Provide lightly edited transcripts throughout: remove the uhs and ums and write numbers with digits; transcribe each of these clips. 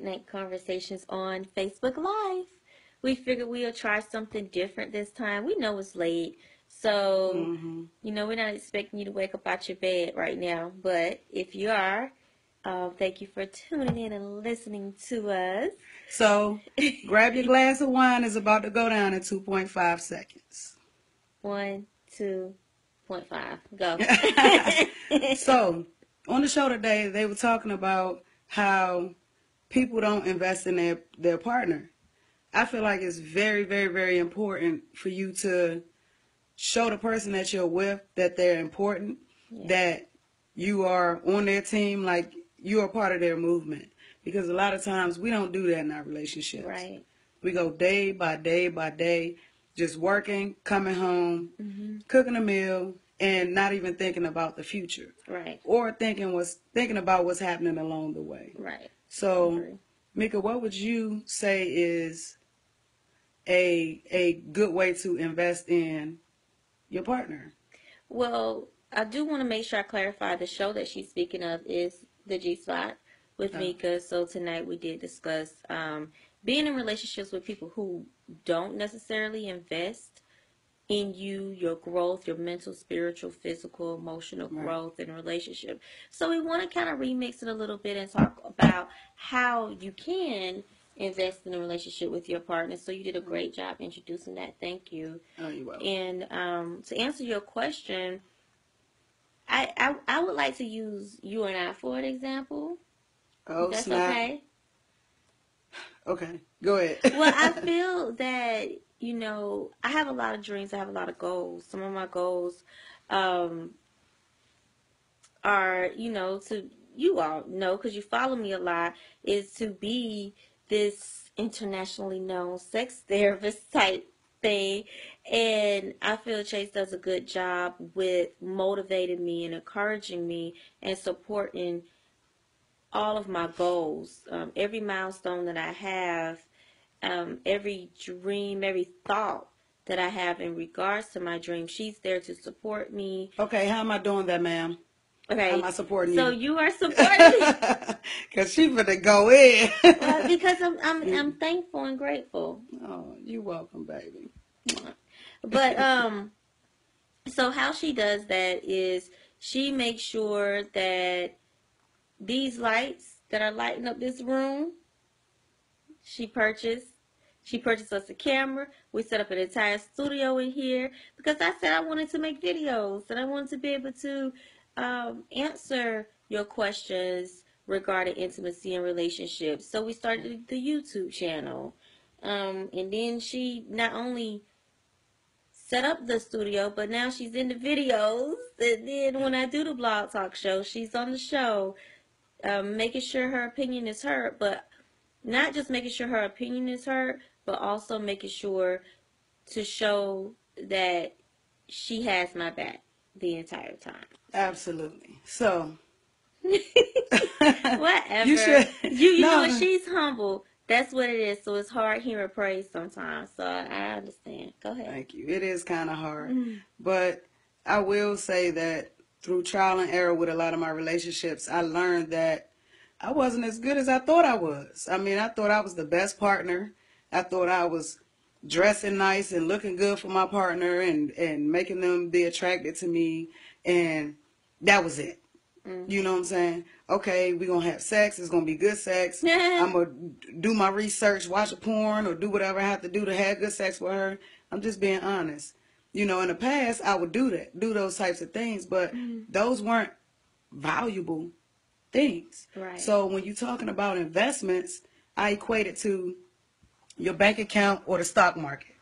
Night Conversations on Facebook Live. We figured we'll try something different this time. We know it's late, so, we're not expecting you to wake up out your bed right now. But if you are, thank you for tuning in and listening to us. So, grab your glass of wine. It's about to go down in 2.5 seconds. 1, 2.5. Go. So, on the show today, they were talking about how people don't invest in their partner. I feel like it's very, very, very important for you to show the person that you're with that they're important, that you are on their team, like you are part of their movement. Because a lot of times we don't do that in our relationships. Right. We go day by day by day, just working, coming home, cooking a meal, and not even thinking about the future. Right. Or thinking about what's happening along the way. Right. So, Meka, what would you say is a good way to invest in your partner? Well, I do want to make sure I clarify the show that she's speaking of is the G Spot with Meka. So tonight we did discuss being in relationships with people who don't necessarily invest in you, your growth, your mental, spiritual, physical, emotional growth in a relationship. So we want to kind of remix it a little bit and talk about how you can invest in a relationship with your partner. So you did a great job introducing that. Thank you. Oh, you're welcome. And to answer your question, I would like to use you and I for an example. Oh, that's snap. okay. Okay, go ahead. Well, I feel that, I have a lot of dreams. I have a lot of goals. Some of my goals are, to, you all know, because you follow me a lot, is to be this internationally known sex therapist type thing. And I feel Chase does a good job with motivating me and encouraging me and supporting all of my goals. Every milestone that I have, every dream, every thought that I have in regards to my dream, she's there to support me. Okay, how am I doing that, ma'am? Okay. How am I supporting you? So you are supporting me. Because she finna go in. Well, because I'm thankful and grateful. Oh, you're welcome, baby. But so how she does that is she makes sure that these lights that are lighting up this room, she purchased us a camera. We set up an entire studio in here because I said I wanted to make videos and I wanted to be able to answer your questions regarding intimacy and relationships. So we started the YouTube channel. And then she not only set up the studio, but now she's in the videos. And then when I do the blog talk show, she's on the show, making sure her opinion is heard, but not just making sure her opinion is heard, but also making sure to show that she has my back the entire time. Absolutely. So, whatever. You should. You know what? She's humble. That's what it is. So it's hard hearing praise sometimes. So I understand. Go ahead. Thank you. It is kind of hard. But I will say that through trial and error with a lot of my relationships, I learned that I wasn't as good as I thought I was. I mean, I thought I was the best partner. I thought I was dressing nice and looking good for my partner and making them be attracted to me. And that was it. You know what I'm saying? Okay, we're going to have sex. It's going to be good sex. I'm going to do my research, watch a porn, or do whatever I have to do to have good sex with her. I'm just being honest. In the past, I would do those types of things, but those weren't valuable things. Right. So when you're talking about investments, I equate it to your bank account or the stock market.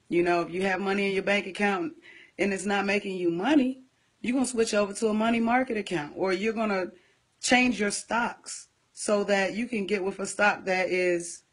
If you have money in your bank account and it's not making you money, you're going to switch over to a money market account, or you're going to change your stocks so that you can get with a stock that is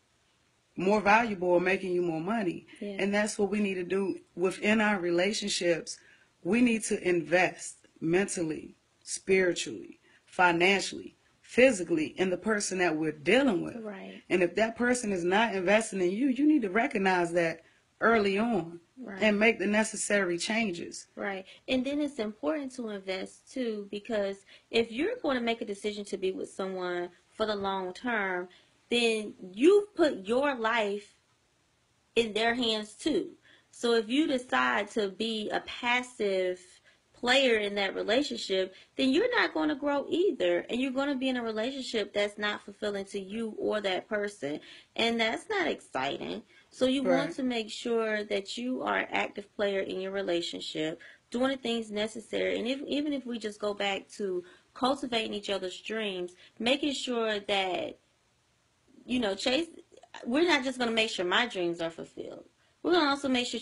more valuable or making you more money. Yeah. And that's what we need to do within our relationships. We need to invest mentally, spiritually, financially, physically in the person that we're dealing with. Right. And if that person is not investing in you, you need to recognize that early on. Right. And make the necessary changes. Right. And then it's important to invest too, because if you're going to make a decision to be with someone for the long term, then you've put your life in their hands too. So if you decide to be a passive player in that relationship, then you're not going to grow either. And you're going to be in a relationship that's not fulfilling to you or that person. And that's not exciting. So you want Right. to make sure that you are an active player in your relationship, doing the things necessary. And even if we just go back to cultivating each other's dreams, making sure that, Chase, we're not just going to make sure my dreams are fulfilled. We're going to also make sure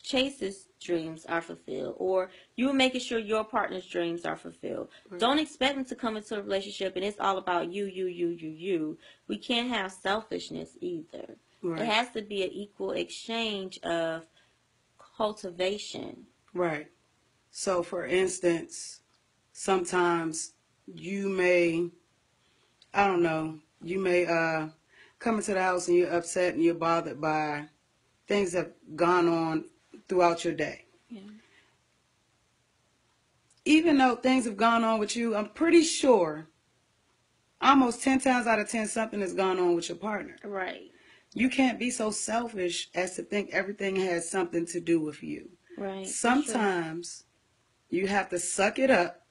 Chase's dreams are fulfilled, or you're making sure your partner's dreams are fulfilled. Right. Don't expect them to come into a relationship and it's all about you. We can't have selfishness either. Right. It has to be an equal exchange of cultivation. Right. So, for instance, sometimes you may, I don't know, you may come into the house and you're upset and you're bothered by things that have gone on throughout your day. Yeah. Even though things have gone on with you, I'm pretty sure almost 10 times out of 10 something has gone on with your partner. Right. You can't be so selfish as to think everything has something to do with you. Right. Sometimes you have to suck it up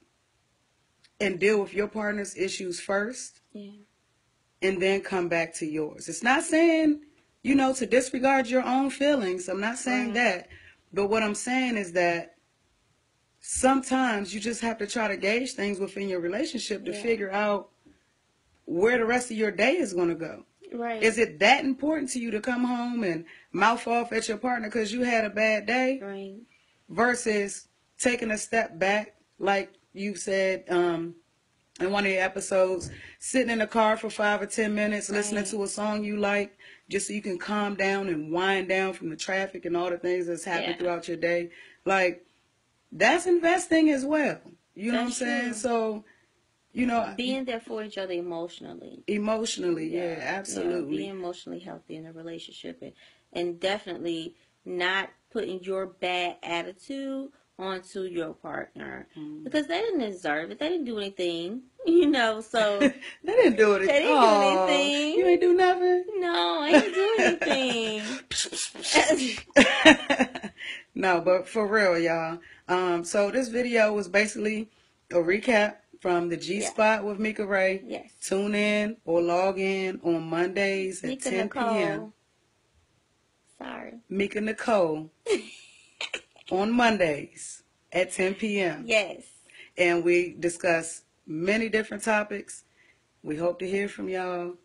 and deal with your partner's issues first. Yeah. And then come back to yours. It's not saying, to disregard your own feelings. I'm not saying that. But what I'm saying is that sometimes you just have to try to gauge things within your relationship to figure out where the rest of your day is going to go. Right. Is it that important to you to come home and mouth off at your partner because you had a bad day? Right. Versus taking a step back, like you said, in one of your episodes, sitting in the car for 5 or 10 minutes, listening to a song you like, just so you can calm down and wind down from the traffic and all the things that's happened throughout your day. Like, that's investing as well. You know what I'm saying? True. So, being there for each other emotionally. Emotionally, yeah, absolutely. Being emotionally healthy in a relationship, and definitely not putting your bad attitude onto your partner, because they didn't deserve it. They didn't do anything, so they didn't do it. They didn't do anything. You ain't do nothing? No, I didn't do anything. No, but for real, y'all. So this video was basically a recap from the G Spot with Meka Ray. Yes. Tune in or log in on Mondays at 10 p.m. Sorry. Meka Nicole. On Mondays at 10 p.m. Yes. And we discuss many different topics. We hope to hear from y'all.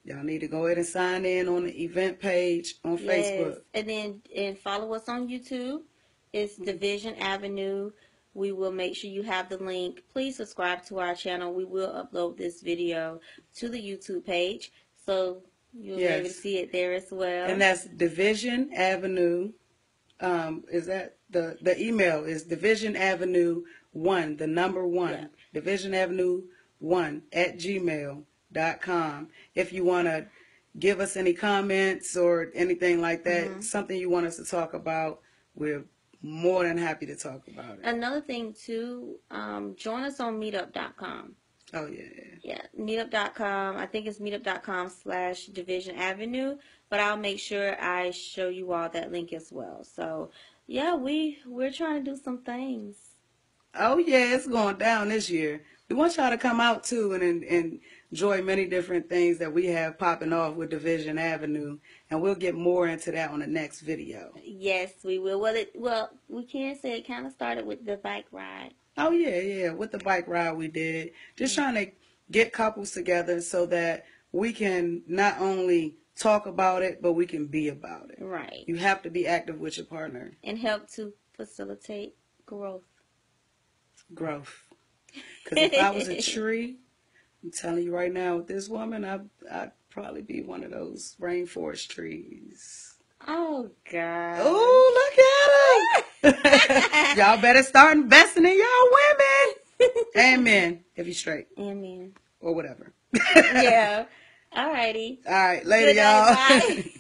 Y'all need to go ahead and sign in on the event page on Facebook. And follow us on YouTube. It's Division Avenue. We will make sure you have the link. Please subscribe to our channel. We will upload this video to the YouTube page, so you'll be able to see it there as well. And that's Division Avenue. Is that the email is Division Avenue 1, the number 1, yeah. Division Avenue 1 at gmail.com. If you want to give us any comments or anything like that, something you want us to talk about, we're more than happy to talk about it. Another thing too, join us on meetup.com. Oh, yeah. Yeah, meetup.com. I think it's meetup.com/Division Avenue, but I'll make sure I show you all that link as well. So, yeah, we're trying to do some things. Oh, yeah, it's going down this year. We want y'all to come out, too, and enjoy many different things that we have popping off with Division Avenue, and we'll get more into that on the next video. Yes, we will. Well, we can say it kind of started with the bike ride. Oh, yeah. With the bike ride we did. Just trying to get couples together so that we can not only talk about it, but we can be about it. Right. You have to be active with your partner. And help to facilitate growth. Because if I was a tree, I'm telling you right now, with this woman, I'd probably be one of those rainforest trees. Oh, God. Oh, look at her. Y'all better start investing in y'all women. Amen. If you're straight. Amen. Or whatever. Yeah. All righty. All right. Later, y'all. Bye.